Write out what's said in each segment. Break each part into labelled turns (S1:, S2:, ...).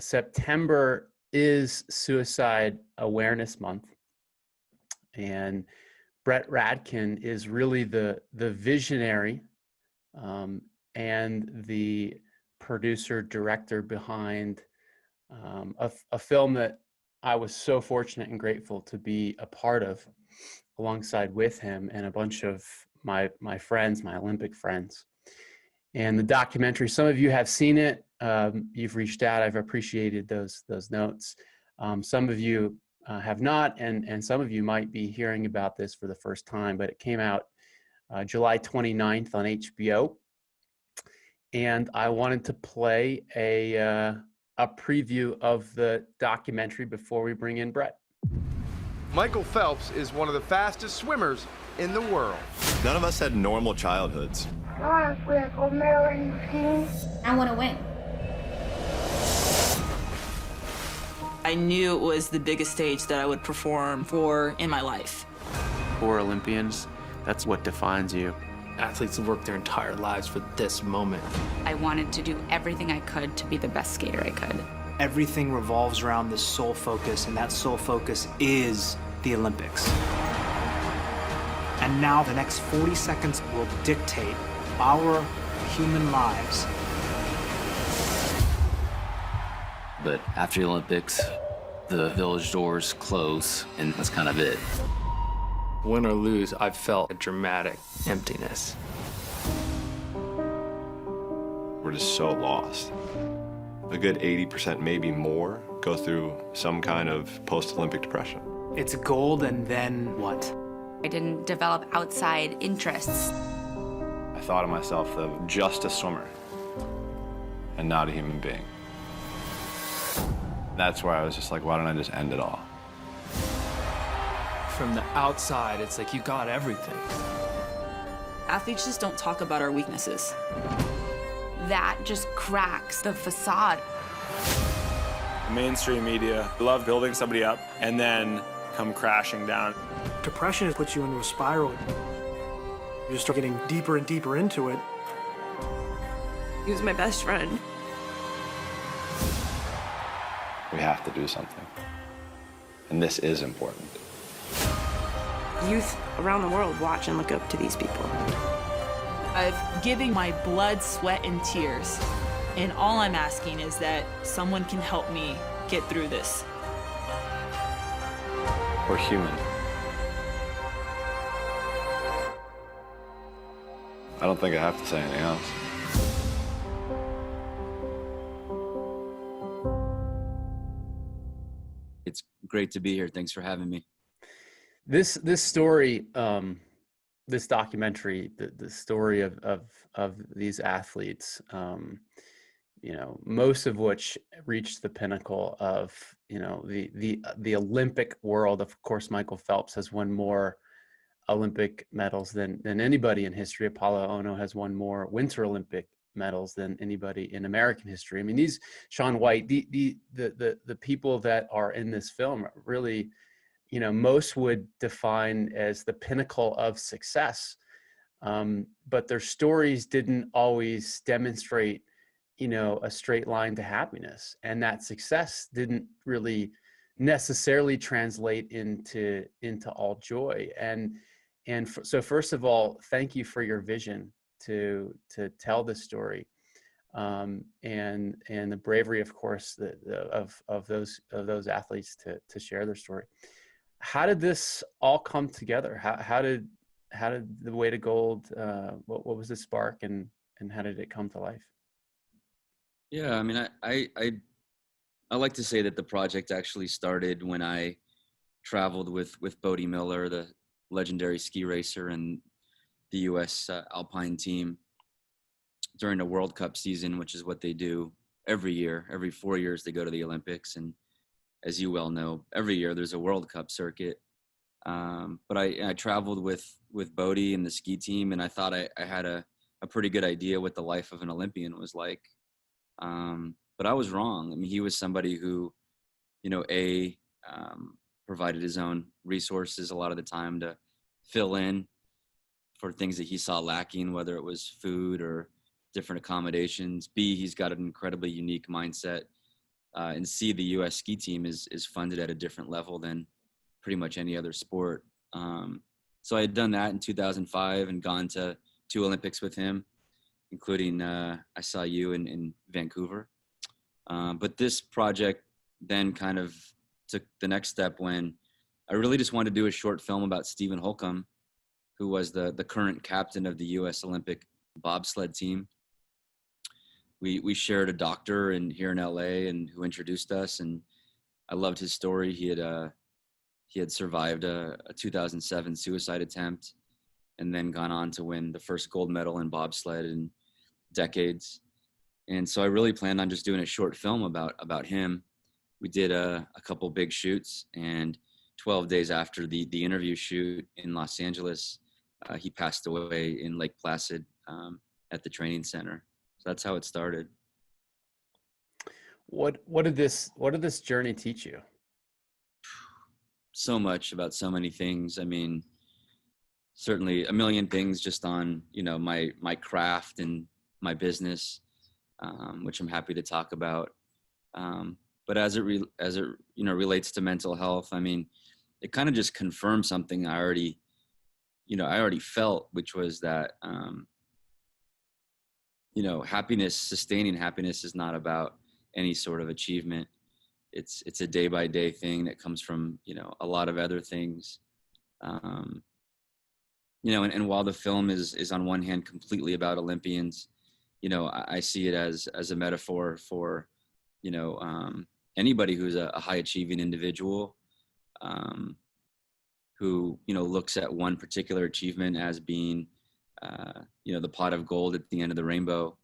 S1: September is Suicide Awareness Month, and Brett Radkin is really the visionary and the producer director behind a film that I was so fortunate and grateful to be a part of, alongside with him and a bunch of my friends, my Olympic friends. And the documentary, some of you have seen it. You've reached out. I've appreciated those notes. Some of you have not, and some of you might be hearing about this for the first time, but it came out July 29th on HBO. And I wanted to play a preview of the documentary before we bring in Brett.
S2: Michael Phelps is one of the fastest swimmers in the world.
S3: None of us had normal childhoods.
S4: I want to win.
S5: I knew it was the biggest stage that I would perform for in my life.
S6: For Olympians, that's what defines you.
S7: Athletes have worked their entire lives for this moment.
S8: I wanted to do everything I could to be the best skater I could.
S9: Everything revolves around this sole focus, and that sole focus is the Olympics. And now the next 40 seconds will dictate our human lives.
S10: But after the Olympics, the village doors close, and that's kind of it.
S7: Win or lose, I've felt a dramatic emptiness.
S3: We're just so lost. A good 80%, maybe more, go through some kind of post-Olympic depression.
S9: It's gold, and then what?
S8: I didn't develop outside interests.
S3: I thought of myself as just a swimmer and not a human being. That's where I was just like, why don't I just end it all?
S7: From the outside, it's like you got everything.
S5: Athletes just don't talk about our weaknesses.
S8: That just cracks the facade.
S11: Mainstream media love building somebody up and then come crashing down.
S9: Depression puts you into a spiral. You start getting deeper and deeper into it.
S5: He was my best friend.
S3: We have to do something. And this is important.
S5: Youth around the world watch and look up to these people. I've given my blood, sweat, and tears. And all I'm asking is that someone can help me get through this.
S3: We're human. I don't think I have to say anything else.
S10: It's great to be here. Thanks for having me.
S1: This story, this documentary, the story of these athletes, most of which reached the pinnacle of, the Olympic world. Of course, Michael Phelps has won more Olympic medals than anybody in history. Apollo Ono has won more Winter Olympic medals than anybody in American history. I mean, Shaun White, the people that are in this film really, most would define as the pinnacle of success. But their stories didn't always demonstrate, a straight line to happiness. And that success didn't really necessarily translate into all joy. So first of all, thank you for your vision to tell this story. And the bravery, of course, of those athletes to share their story. How did this all come together? How did the Way to Gold? What was the spark, and how did it come to life?
S10: Yeah, I mean, I like to say that the project actually started when I traveled with Bode Miller, the legendary ski racer, and the U.S. Alpine team during the World Cup season, which is what they do every year. Every 4 years, they go to the Olympics, and as you well know, every year there's a World Cup circuit. But I traveled with Bode and the ski team, and I thought I had a pretty good idea what the life of an Olympian was like. But I was wrong. I mean, he was somebody who, provided his own resources a lot of the time to fill in for things that he saw lacking, whether it was food or different accommodations. B, he's got an incredibly unique mindset and C, the U.S. ski team is funded at a different level than pretty much any other sport. So I had done that in 2005 and gone to 2 Olympics with him, including I saw you in Vancouver. But this project then kind of took the next step when I really just wanted to do a short film about Stephen Holcomb, who was the current captain of the U.S. Olympic bobsled team. We shared a doctor here in LA and who introduced us, and I loved his story. He had survived a 2007 suicide attempt and then gone on to win the first gold medal in bobsled in decades. And so I really planned on just doing a short film about him. We did a couple big shoots, and 12 days after the interview shoot in Los Angeles, he passed away in Lake Placid at the training center. So that's how it started.
S1: What did this journey teach you?
S10: So much about so many things. I mean, certainly a million things just on, my craft and my business, which I'm happy to talk about. But as it relates to mental health, I mean, it kind of just confirmed something I already felt, which was that, happiness, sustaining happiness is not about any sort of achievement. It's a day by day thing that comes from, a lot of other things. And while the film is on one hand completely about Olympians, I see it as a metaphor for, anybody who's a high achieving individual, who, looks at one particular achievement as being, the pot of gold at the end of the rainbow.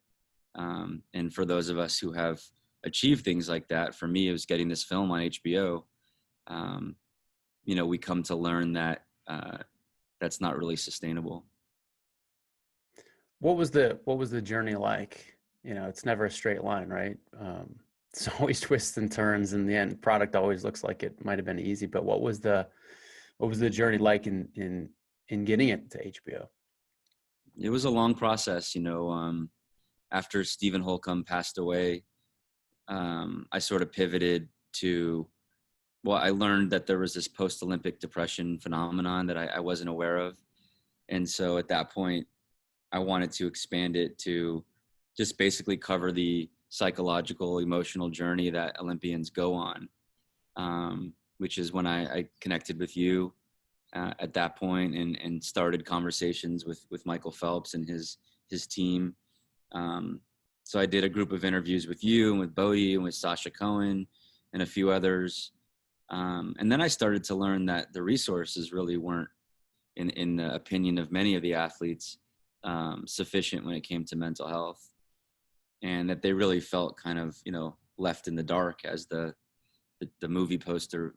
S10: And for those of us who have achieved things like that, for me, it was getting this film on HBO. We come to learn that that's not really sustainable.
S1: What was the journey like? It's never a straight line, right? It's always twists and turns, and the end product always looks like it might have been easy. But what was the journey like in getting it to HBO?
S10: It was a long process, after Stephen Holcomb passed away. I sort of pivoted to, I learned that there was this post-Olympic depression phenomenon that I wasn't aware of. And so at that point, I wanted to expand it to just basically cover the psychological, emotional journey that Olympians go on, which is when I connected with you at that point and started conversations with Michael Phelps and his team. So I did a group of interviews with you and with Bode and with Sasha Cohen and a few others. And then I started to learn that the resources really weren't, in the opinion of many of the athletes, sufficient when it came to mental health, and that they really felt kind of, left in the dark, as the movie poster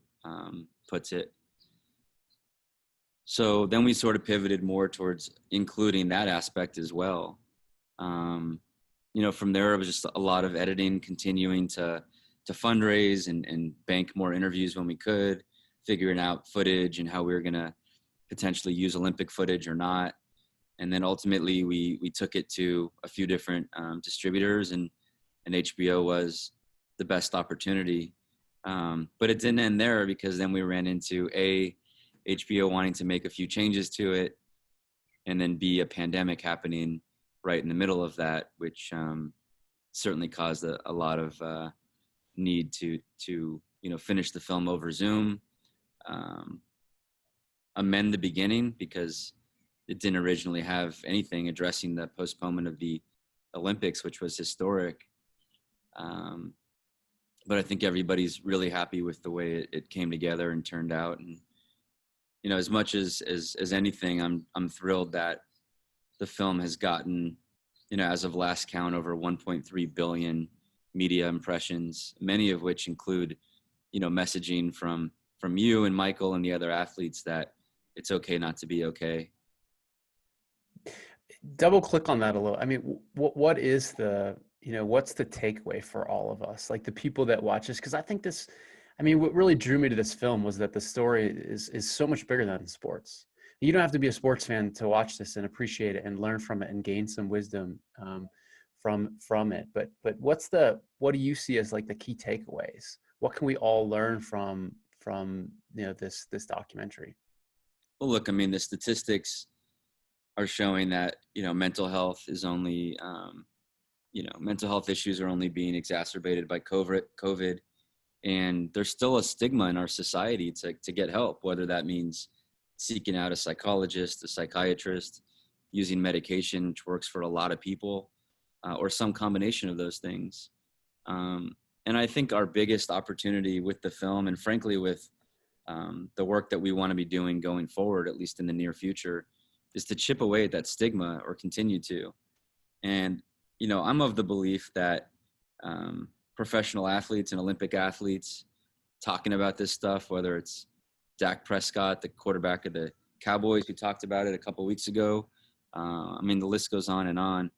S10: puts it. So then we sort of pivoted more towards including that aspect as well. From there, it was just a lot of editing, continuing to fundraise and bank more interviews when we could, figuring out footage and how we were going to potentially use Olympic footage or not. And then ultimately we took it to a few different distributors, and HBO was the best opportunity. But it didn't end there, because then we ran into HBO wanting to make a few changes to it, and then B, a pandemic happening right in the middle of that, which certainly caused a lot of need to finish the film over Zoom, amend the beginning, because it didn't originally have anything addressing the postponement of the Olympics, which was historic. But I think everybody's really happy with the way it came together and turned out. And, as much as anything, I'm thrilled that the film has gotten, as of last count, over 1.3 billion media impressions, many of which include, messaging from you and Michael and the other athletes that it's okay not to be okay.
S1: Double click on that a little. I mean, what is what's the takeaway for all of us, like the people that watch this? Because I think what really drew me to this film was that the story is so much bigger than sports. You don't have to be a sports fan to watch this and appreciate it and learn from it and gain some wisdom from it. But what do you see as like the key takeaways? What can we all learn from this documentary?
S10: Well, look, I mean, the statistics are showing that mental health is only mental health issues are only being exacerbated by COVID, and there's still a stigma in our society to get help, whether that means seeking out a psychologist, a psychiatrist, using medication, which works for a lot of people, or some combination of those things. And I think our biggest opportunity with the film, and frankly with the work that we want to be doing going forward, at least in the near future, is to chip away at that stigma or continue to. And, I'm of the belief that professional athletes and Olympic athletes talking about this stuff, whether it's Dak Prescott, the quarterback of the Cowboys, who talked about it a couple weeks ago. I mean, the list goes on and on.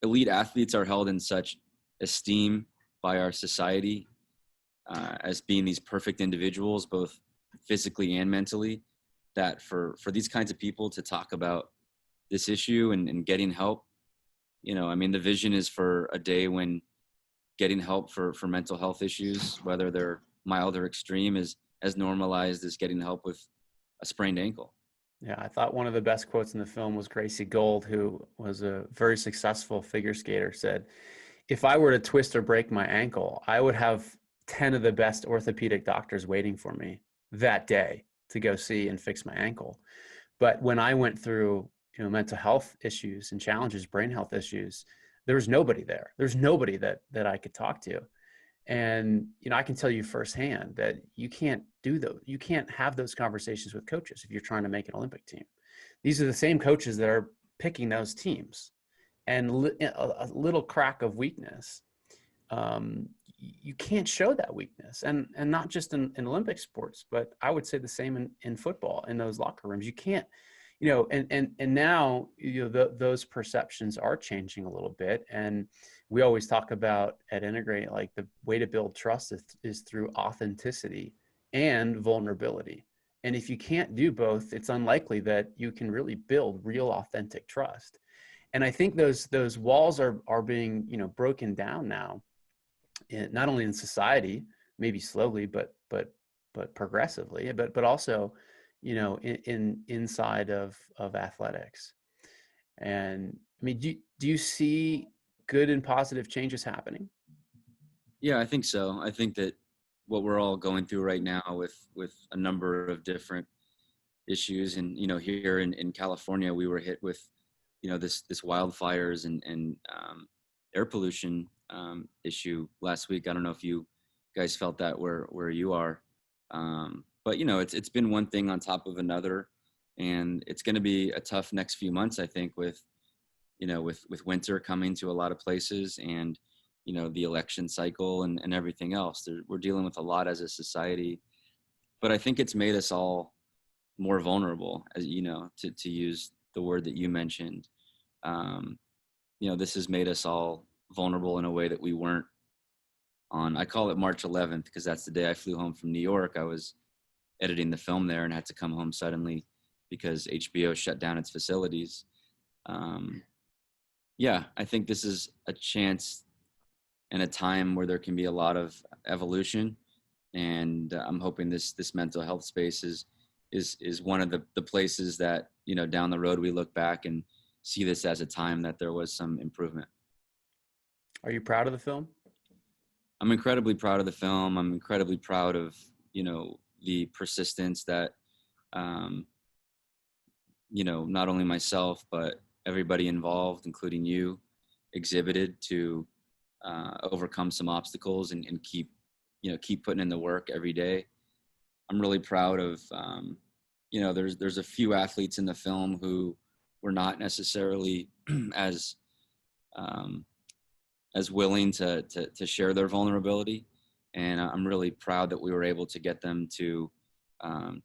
S10: Elite athletes are held in such esteem by our society as being these perfect individuals, both physically and mentally, that for these kinds of people to talk about this issue and getting help, I mean, the vision is for a day when getting help for mental health issues, whether they're mild or extreme, is as normalized as getting help with a sprained ankle.
S1: Yeah, I thought one of the best quotes in the film was Gracie Gold, who was a very successful figure skater, said, "If I were to twist or break my ankle, I would have 10 of the best orthopedic doctors waiting for me that day to go see and fix my ankle. But when I went through, mental health issues and challenges, brain health issues, there was nobody there. There's nobody that I could talk to. And, I can tell you firsthand that you can't do those. You can't have those conversations with coaches if you're trying to make an Olympic team. These are the same coaches that are picking those teams. And a little crack of weakness, you can't show that weakness. And not just in Olympic sports, but I would say the same in football, in those locker rooms. You can't, and now, those perceptions are changing a little bit. And we always talk about at Integrate, like the way to build trust is through authenticity and vulnerability. And if you can't do both, it's unlikely that you can really build real authentic trust. And I think those walls are being, broken down now, not only in society, maybe slowly, but progressively, but also, inside of athletics. And I mean, do you see good and positive changes happening?
S10: Yeah, I think so. I think that what we're all going through right now with a number of different issues, and here in California, we were hit with this wildfires and air pollution issue last week. I don't know if you guys felt that where you are, but it's been one thing on top of another, and it's going to be a tough next few months, I think, with winter coming to a lot of places, and the election cycle and everything else. We're dealing with a lot as a society, but I think it's made us all more vulnerable, as to use the word that you mentioned. This has made us all vulnerable in a way that we weren't on. I call it March 11th because that's the day I flew home from New York. I was editing the film there and had to come home suddenly because HBO shut down its facilities. I think this is a chance and a time where there can be a lot of evolution, and I'm hoping this mental health space is one of the places that down the road we look back and see this as a time that there was some improvement.
S1: Are you proud of the film?
S10: I'm incredibly proud of the film. I'm incredibly proud of the persistence that not only myself but everybody involved, including you, exhibited to overcome some obstacles and keep putting in the work every day. I'm really proud of there's a few athletes in the film who were not necessarily as willing to share their vulnerability, and I'm really proud that we were able to get them to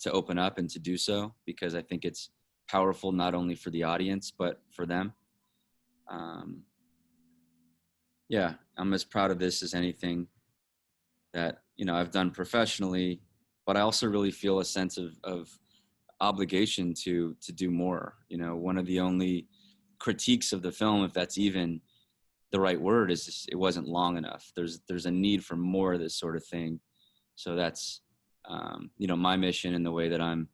S10: open up and to do so, because I think it's powerful not only for the audience but for them. I'm as proud of this as anything that I've done professionally, but I also really feel a sense of obligation to do more. One of the only critiques of the film, if that's even, the right word, is just, it wasn't long enough. There's a need for more of this sort of thing. So that's, my mission and the way that I'm,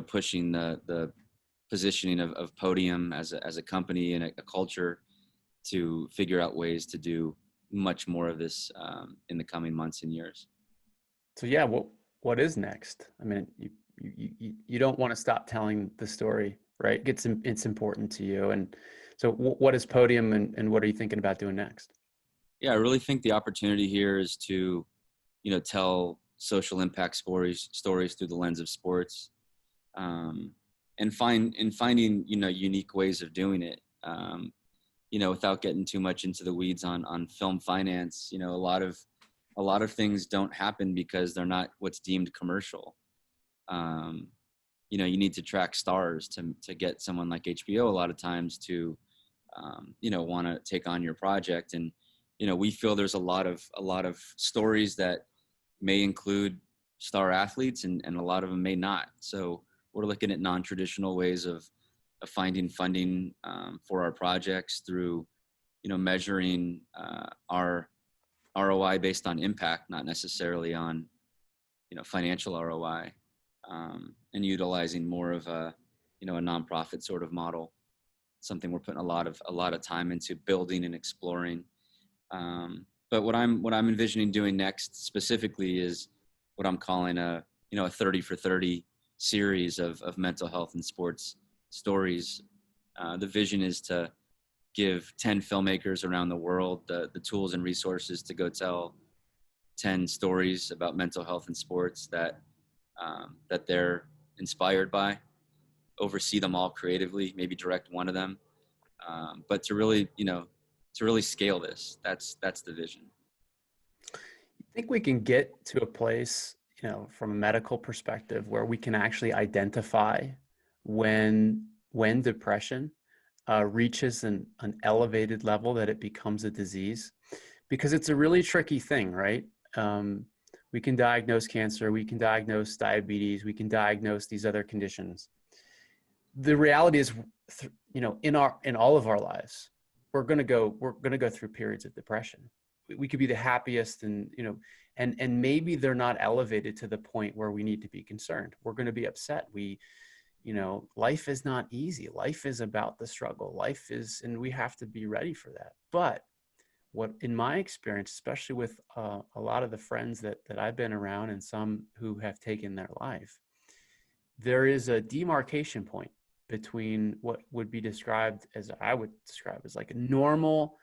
S10: pushing the positioning of Podium as a company and a culture to figure out ways to do much more of this in the coming months and years.
S1: So yeah, what is next? I mean, you don't want to stop telling the story, right? It's important to you. And so what is Podium, and what are you thinking about doing next?
S10: Yeah, I really think the opportunity here is to, tell social impact stories through the lens of sports, and finding, unique ways of doing it. Without getting too much into the weeds on film finance, a lot of things don't happen because they're not what's deemed commercial. You need to track stars to get someone like HBO a lot of times to, want to take on your project. And, we feel there's a lot of stories that may include star athletes and a lot of them may not. So we're looking at non-traditional ways of finding funding for our projects through, measuring our ROI based on impact, not necessarily on, financial ROI, and utilizing more of a nonprofit sort of model. Something we're putting a lot of time into building and exploring. But what I'm envisioning doing next specifically is what I'm calling a 30 for 30 series of mental health and sports stories. The vision is to give 10 filmmakers around the world the tools and resources to go tell 10 stories about mental health and sports that they're inspired by, oversee them all creatively, maybe direct one of them, but to really scale this. That's the vision.
S1: I think we can get to a place, from a medical perspective, where we can actually identify when depression reaches an elevated level that it becomes a disease, because it's a really tricky thing, right? We can diagnose cancer, we can diagnose diabetes, we can diagnose these other conditions. The reality is, in all of our lives, we're going to go through periods of depression. We could be the happiest, and maybe they're not elevated to the point where we need to be concerned. We're going to be upset. Life is not easy. Life is about the struggle. And we have to be ready for that. But what, in my experience, especially with a lot of the friends that I've been around and some who have taken their life, there is a demarcation point between what would be described as, I would describe as like a normal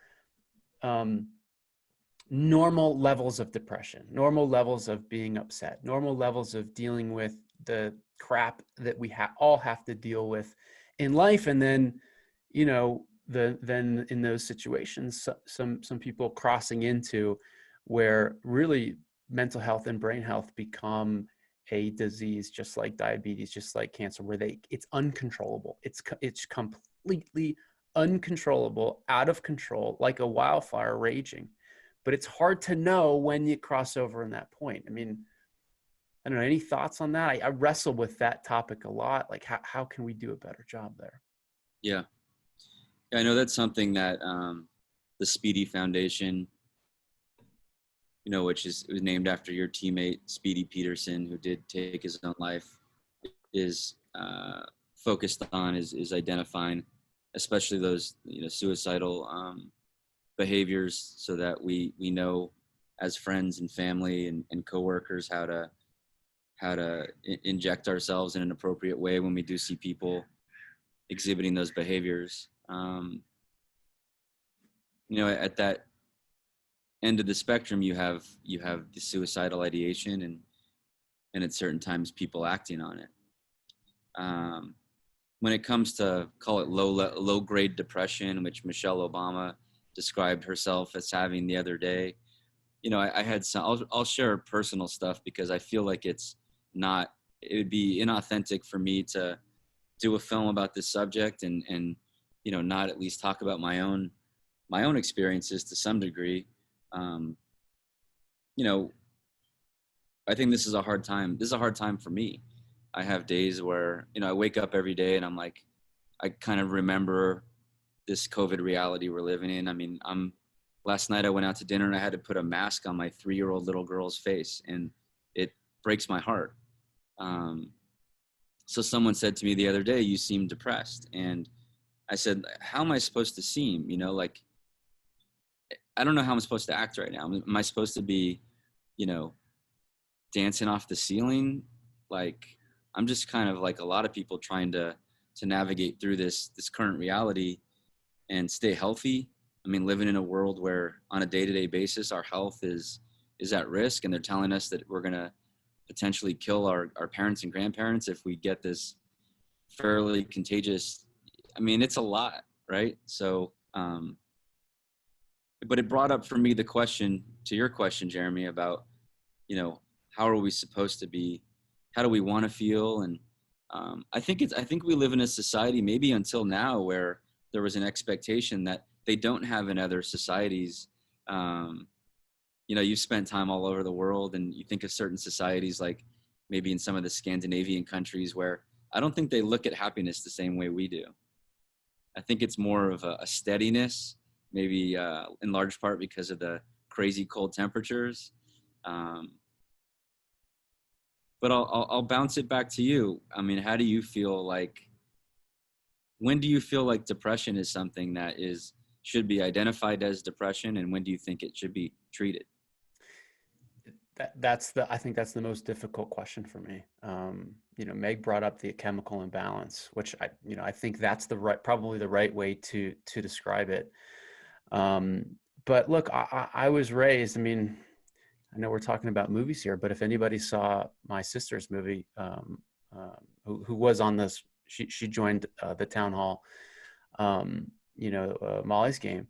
S1: levels of depression, normal levels of being upset, normal levels of dealing with the crap that we all have to deal with in life. And then, then in those situations, some people crossing into where really mental health and brain health become a disease, just like diabetes, just like cancer, where it's uncontrollable. It's completely uncontrollable, out of control, like a wildfire raging. But it's hard to know when you cross over in that point. I mean, I don't know, any thoughts on that? I wrestle with that topic a lot. Like, how can we do a better job there?
S10: Yeah, I know that's something that the Speedy Foundation, which it was named after your teammate, Speedy Peterson, who did take his own life, is focused on is identifying, especially those, suicidal behaviors, so that we know as friends and family and coworkers how to inject ourselves in an appropriate way when we do see people exhibiting those behaviors. At that end of the spectrum, you have the suicidal ideation and at certain times people acting on it. When it comes to, call it low grade depression, which Michelle Obama described herself as having the other day, I had some, I'll share personal stuff because I feel like it would be inauthentic for me to do a film about this subject and not at least talk about my own experiences to some degree. I think this is a hard time. This is a hard time for me. I have days where, I wake up every day and I'm like, I kind of remember this COVID reality we're living in. I mean, last night I went out to dinner and I had to put a mask on my 3-year-old little girl's face, and it breaks my heart. So someone said to me the other day, "You seem depressed." And I said, "How am I supposed to seem? You know, like, I don't know how I'm supposed to act right now. Am I supposed to be, you know, dancing off the ceiling? Like, I'm just kind of like a lot of people trying to navigate through this current reality and stay healthy. I mean, living in a world where on a day-to-day basis, our health is at risk, and they're telling us that we're going to potentially kill our parents and grandparents if we get this fairly contagious. I mean, it's a lot, right? So, but it brought up for me the question to your question, Jeremy, about, you know, how are we supposed to be? How do we want to feel? And I think we live in a society, maybe until now, where there was an expectation that they don't have in other societies. You know, you've spent time all over the world, and you think of certain societies, like maybe in some of the Scandinavian countries, where I don't think they look at happiness the same way we do. I think it's more of a steadiness, maybe in large part because of the crazy cold temperatures. But I'll bounce it back to you. I mean, how do you feel like, when do you feel like depression is something that should be identified as depression, and when do you think it should be treated?
S1: I think that's the most difficult question for me. You know, Meg brought up the chemical imbalance, which I think that's probably the right way to describe it. But look, I was raised, I mean, I know we're talking about movies here, but if anybody saw my sister's movie, who was on this, she joined the town hall, Molly's Game,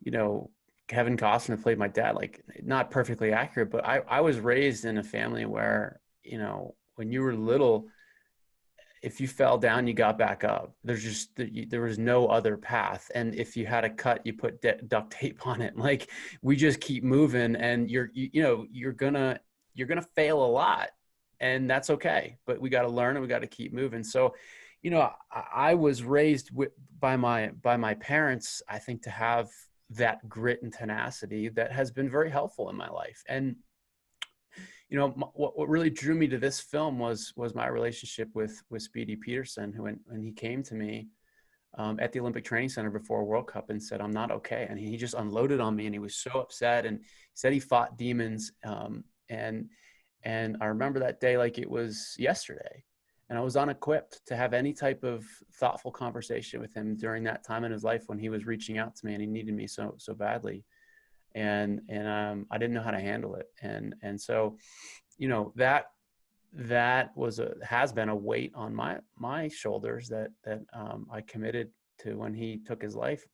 S1: you know, Kevin Costner played my dad, like, not perfectly accurate, but I was raised in a family where, you know, when you were little, if you fell down, you got back up. There was no other path. And if you had a cut, you put duct tape on it. Like, we just keep moving, and you're gonna fail a lot, and that's okay. But we got to learn, and we got to keep moving. So, you know, I was raised by my parents, I think, to have that grit and tenacity that has been very helpful in my life. And, you know, what really drew me to this film was my relationship with Speedy Peterson, who, when he came to me at the Olympic Training Center before World Cup and said, "I'm not okay." And he just unloaded on me, and he was so upset, and he said he fought demons. And I remember that day like it was yesterday. And I was unequipped to have any type of thoughtful conversation with him during that time in his life when he was reaching out to me and he needed me so badly. And I didn't know how to handle it. And so, you know, that has been a weight on my shoulders that I committed to when he took his life.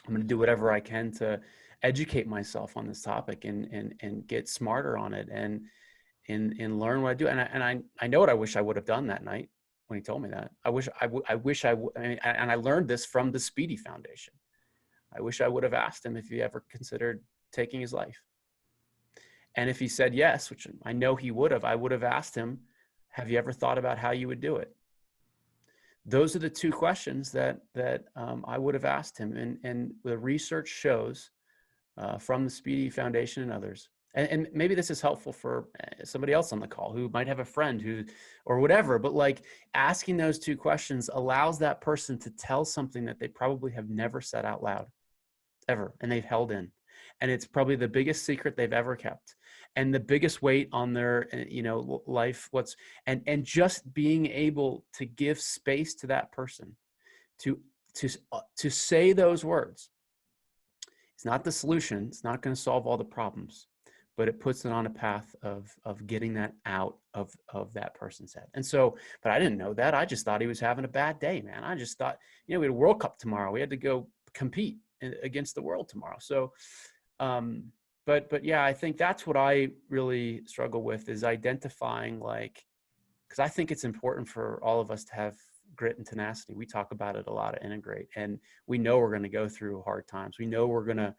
S1: I'm going to do whatever I can to educate myself on this topic and get smarter on it and learn what I do. And I know what I wish I would have done that night when he told me that. And I learned this from the Speedy Foundation. I wish I would have asked him if he ever considered taking his life. And if he said yes, which I know he would have, I would have asked him, "Have you ever thought about how you would do it?" Those are the two questions that I would have asked him. And the research shows from the Speedy Foundation and others, and maybe this is helpful for somebody else on the call who might have a friend or whatever, but like, asking those two questions allows that person to tell something that they probably have never said out loud ever, and they've held in. And it's probably the biggest secret they've ever kept, and the biggest weight on their, you know, life. And just being able to give space to that person to say those words. It's not the solution. It's not going to solve all the problems, but it puts it on a path of getting that out of that person's head. And so, but I didn't know that. I just thought he was having a bad day, man. I just thought, you know, we had a World Cup tomorrow. We had to go compete against the world tomorrow. So, but yeah, I think that's what I really struggle with, is identifying, like, because I think it's important for all of us to have grit and tenacity. We talk about it a lot at Integrate, and we know we're going to go through hard times. We know we're going to,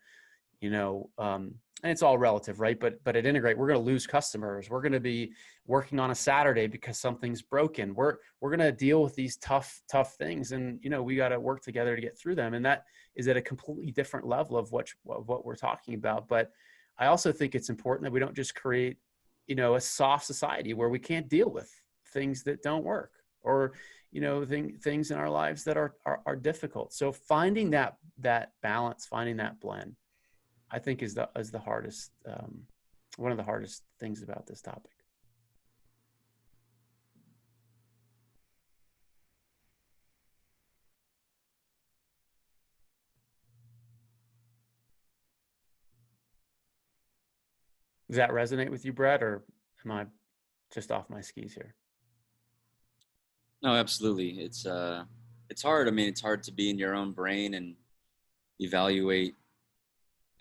S1: and it's all relative, right? But at Integrate, we're going to lose customers. We're going to be working on a Saturday because something's broken. We're going to deal with these tough things, and we got to work together to get through them. And that is at a completely different level of what we're talking about. But I also think it's important that we don't just create, a soft society where we can't deal with things that don't work, or things in our lives that are difficult. So finding that balance, finding that blend, I think is the hardest, one of the hardest things about this topic. Does that resonate with you, Brett, or am I just off my skis here?
S10: No, absolutely. It's hard. I mean, it's hard to be in your own brain and evaluate.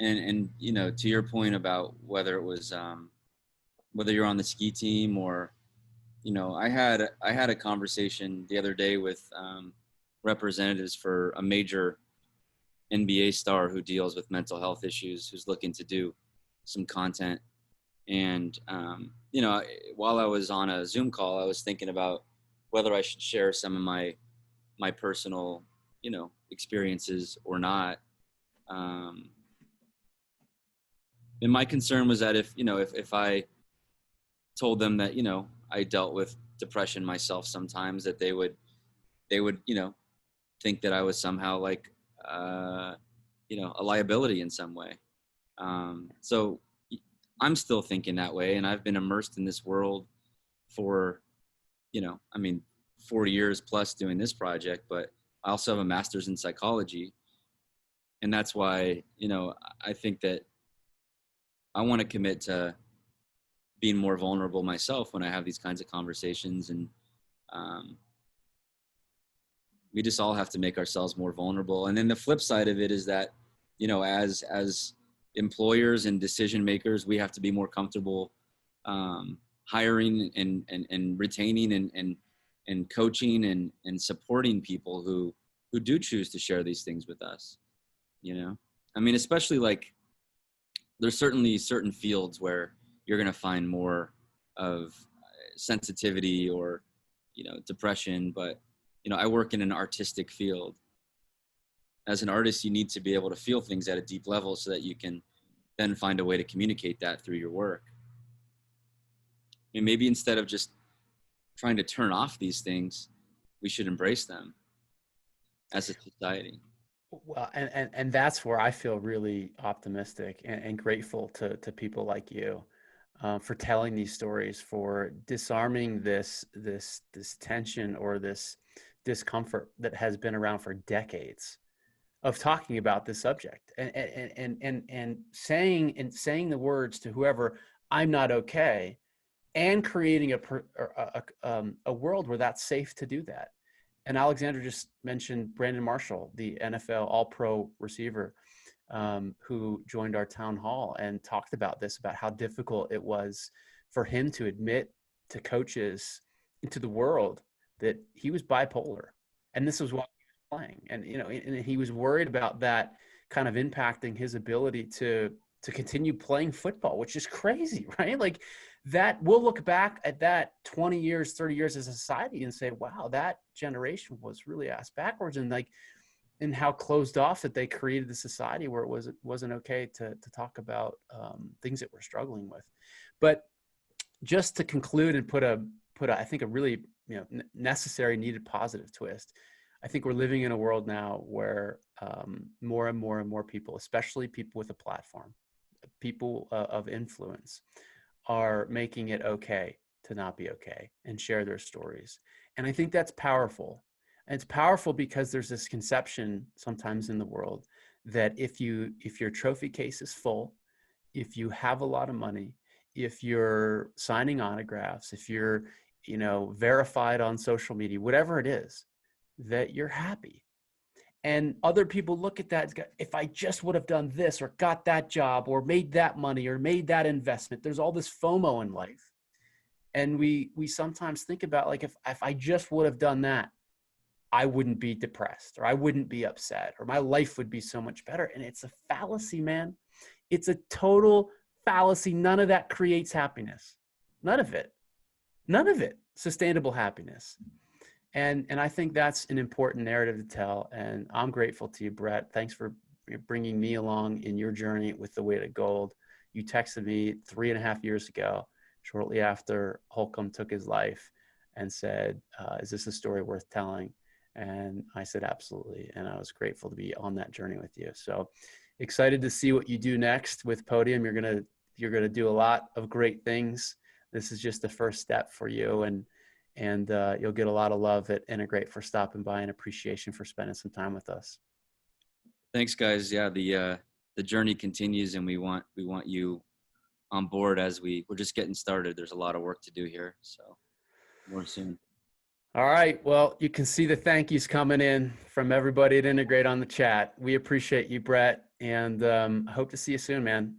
S10: And to your point about whether it was whether you're on the ski team or, I had a conversation the other day with representatives for a major NBA star who deals with mental health issues, who's looking to do some content. And, while I was on a Zoom call, I was thinking about whether I should share some of my personal, experiences or not. And my concern was that if I told them that, I dealt with depression myself sometimes, that they would, think that I was somehow like, a liability in some way. So I'm still thinking that way. And I've been immersed in this world for, 4 years plus doing this project, but I also have a master's in psychology. And that's why, I think that I want to commit to being more vulnerable myself when I have these kinds of conversations. And we just all have to make ourselves more vulnerable. And then the flip side of it is that, as employers and decision makers, we have to be more comfortable hiring and retaining and coaching and supporting people who do choose to share these things with us. I mean, especially like, there's certainly certain fields where you're going to find more of sensitivity or, depression. But, I work in an artistic field. As an artist, you need to be able to feel things at a deep level so that you can then find a way to communicate that through your work. I mean, maybe instead of just trying to turn off these things, we should embrace them as a society.
S1: Well, and that's where I feel really optimistic and grateful to people like you for telling these stories, for disarming this tension or this discomfort that has been around for decades of talking about this subject and saying the words to whoever, I'm not okay, and creating a world where that's safe to do that. And Alexander just mentioned Brandon Marshall, the NFL All-Pro receiver, who joined our town hall and talked about this, about how difficult it was for him to admit to coaches, into the world, that he was bipolar. And this was while he was playing. And, and he was worried about that kind of impacting his ability to continue playing football, which is crazy, right? Like, that we'll look back at that 20 years, 30 years as a society and say, wow, that generation was really ass backwards, and how closed off that they created the society where it wasn't okay to talk about things that we're struggling with. But just to conclude and put I think a really necessary, needed positive twist, I think we're living in a world now where more and more and more people, especially people with a platform, people of influence, are making it okay to not be okay and share their stories. And I think that's powerful. And it's powerful because there's this conception sometimes in the world that if your trophy case is full, if you have a lot of money, if you're signing autographs, if you're, verified on social media, whatever it is, that you're happy. And other people look at that, if I just would have done this or got that job or made that money or made that investment, there's all this FOMO in life. And we sometimes think about, like, if I just would have done that, I wouldn't be depressed, or I wouldn't be upset, or my life would be so much better. And it's a fallacy, man. It's a total fallacy. None of that creates happiness. None of it. None of it. Sustainable happiness. And I think that's an important narrative to tell. And I'm grateful to you, Brett. Thanks for bringing me along in your journey with The Weight of Gold. You texted me 3.5 years ago, shortly after Holcomb took his life, and said, is this a story worth telling? And I said, absolutely. And I was grateful to be on that journey with you. So excited to see what you do next with Podium. You're gonna do a lot of great things. This is just the first step for you, and you'll get a lot of love at Integrate for stopping by, and appreciation for spending some time with us.
S10: Thanks, guys. Yeah, the journey continues, and we want you on board as we're just getting started. There's a lot of work to do here, so more soon.
S1: All right. Well, you can see the thank yous coming in from everybody at Integrate on the chat. We appreciate you, Brett, and I hope to see you soon, man.